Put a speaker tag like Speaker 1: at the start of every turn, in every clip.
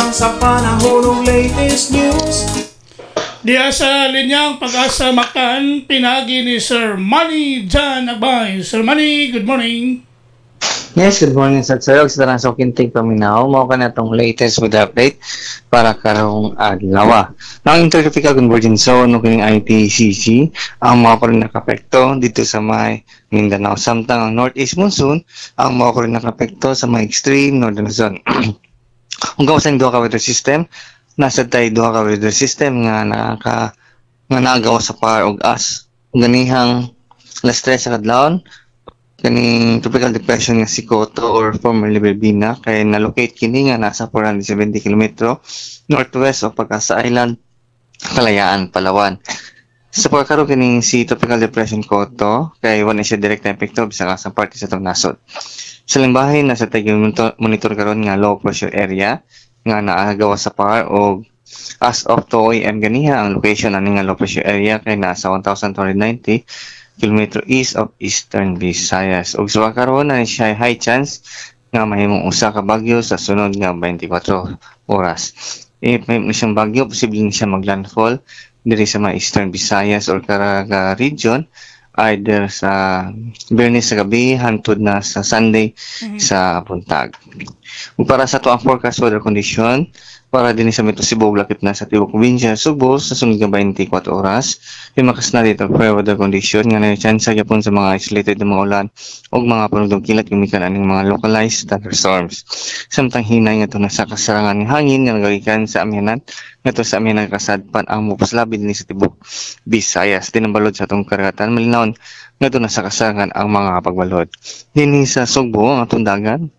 Speaker 1: sa panahon ng latest news.
Speaker 2: Diya sa linyang Pag-asa Mactan, pinagi ni Sir Manny Jan Agbay. Sir Manny, good morning.
Speaker 3: Yes, good morning sa Sarog. Sa tanang sokintig paminaw, mao ka na itong latest with update para karong adlaw. Ang intertropical convergence zone ng kining IPCC ang mao pa rin nakapekto dito sa may Mindanao. Samtang ang northeast monsoon ang mao pa rin nakapekto sa may extreme northern zone. Kung kawasan duha ka weather system, nasa tayo duha ka weather system nga nagawa sa par og as. Ganihang last 3 sa kadlawon, kaning tropical depression nga si Koto or formerly Belbina kay na-locate kini nga nasa 470 km northwest of Pag-asa Island, Kalayaan, Palawan. Sa pagkakaroon kining si tropical depression Koto kay wala siya direct na epekto bisan sa parte sa tong nasod. Sa limbahin nasa tayo monitor karon nga low pressure area nga naagawa sa par og as of 2 AM ganiha ang location ani nga low pressure area kay nasa 1,290 km east of Eastern Visayas. Ug sa karon na siya high chance nga mahimong usa ka bagyo sa sunod nga 24 oras. If may siyang bagyo, posible siya maglandfall diri sa mga Eastern Visayas or Caraga region either sa Biyernes sa gabi hangtod na sa Sunday sa buntag. Ug para sa tuang forecast weather condition para din sa Metro Cebu lakip na sa tibuok probinsya Subo sa sunod nga 24 oras. Himakas na dito fair weather condition nga na chance gyapon sa mga isolated na mga ulan ug mga panugdong kilat gumikan aning mga localized thunderstorms. Samtang hinay nga to na sa kasarangan ng hangin nga nagagikan sa amihanan ngadto sa amihanan kasadpan ang mopaslabi dinhi sa tibuok Visayas. Tinambalod sa atong karagatan malinawon ngadto na sa kasarangan ang mga pagbalod. Dinhi sa Sugbo ang atong dagan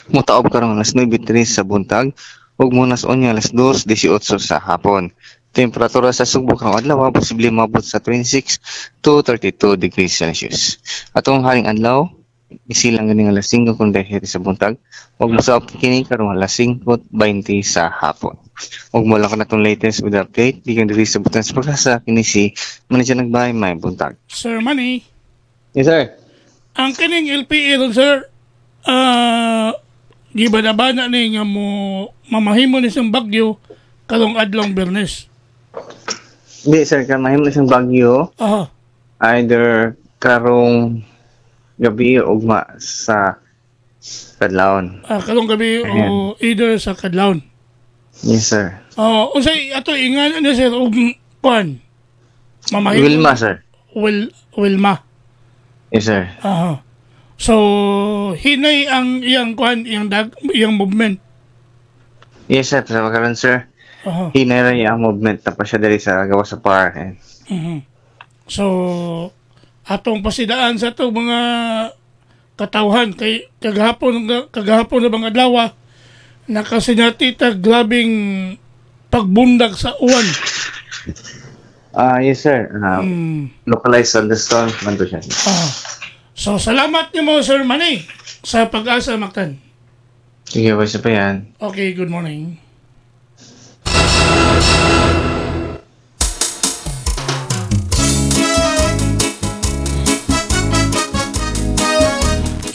Speaker 3: motaob karong alas 9:03 sa buntag ug muna sa onya alas 2:18 sa hapon. Temperatura sa Sugbo karong adlaw posible maabot sa 26 to 32 degrees Celsius. Atong haring adlaw isilang ganing alas 5 kung dahil sa buntag ug lusab kini karong alas 5:20 sa hapon. Ug mula ka na itong latest with update dikan diri sa Butang sa Pag-asa kini si Manager Nagbay may buntag.
Speaker 2: Sir Manny.
Speaker 3: Yes sir.
Speaker 2: Ang kining LPA ron sir, gibana-bana ni nga mo mamahimo ni siyang bagyo karong adlong Biyernes.
Speaker 3: Di sir, kan mahimo siyang bagyo.
Speaker 2: Aha.
Speaker 3: Either karong gabi o ugma sa kadlawon.
Speaker 2: Karong gabi o either sa kadlawon.
Speaker 3: Yes sir.
Speaker 2: Unsay ato ingan ano sir og kuan? Mamahimo.
Speaker 3: Wilma sir.
Speaker 2: Wilma.
Speaker 3: Yes sir.
Speaker 2: Aha. So, hinay ang iyang kuan, iyang movement.
Speaker 3: Yes sir, sa karon sir. Hinay ra ang movement tapos siya diri sa gawa sa par.
Speaker 2: So, atong pasidaan sa itong mga katawhan kay kagahapon na bang adlaw nakasinati grabing pagbundag sa uwan.
Speaker 3: Yes sir. Localized thunderstorm man to siya.
Speaker 2: So, salamat niyo mo, Sir Manny, sa Pag-asa Mactan.
Speaker 3: Sige, basta pa yan.
Speaker 2: Okay, good morning.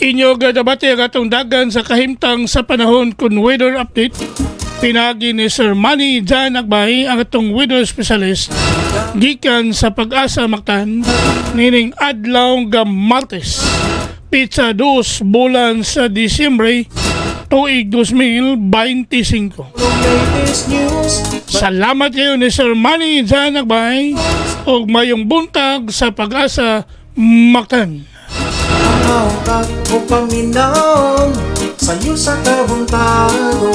Speaker 2: Inyo gadabati ang atong dagan sa kahimtang sa panahon kun weather update. Pinagi ni Sir Manny Jan Agbay ang atong weather specialist gikan sa Pag-asa Mactan nining adlaw nga Martes pizza 2 bulan sa Disyembre tuig 2025. Salamat kayo ni Sir Manny Jan Agbay ug mayong buntag sa Pag-asa Mactan.
Speaker 1: Ang hawak o paminaw sa'yo sa kabuntago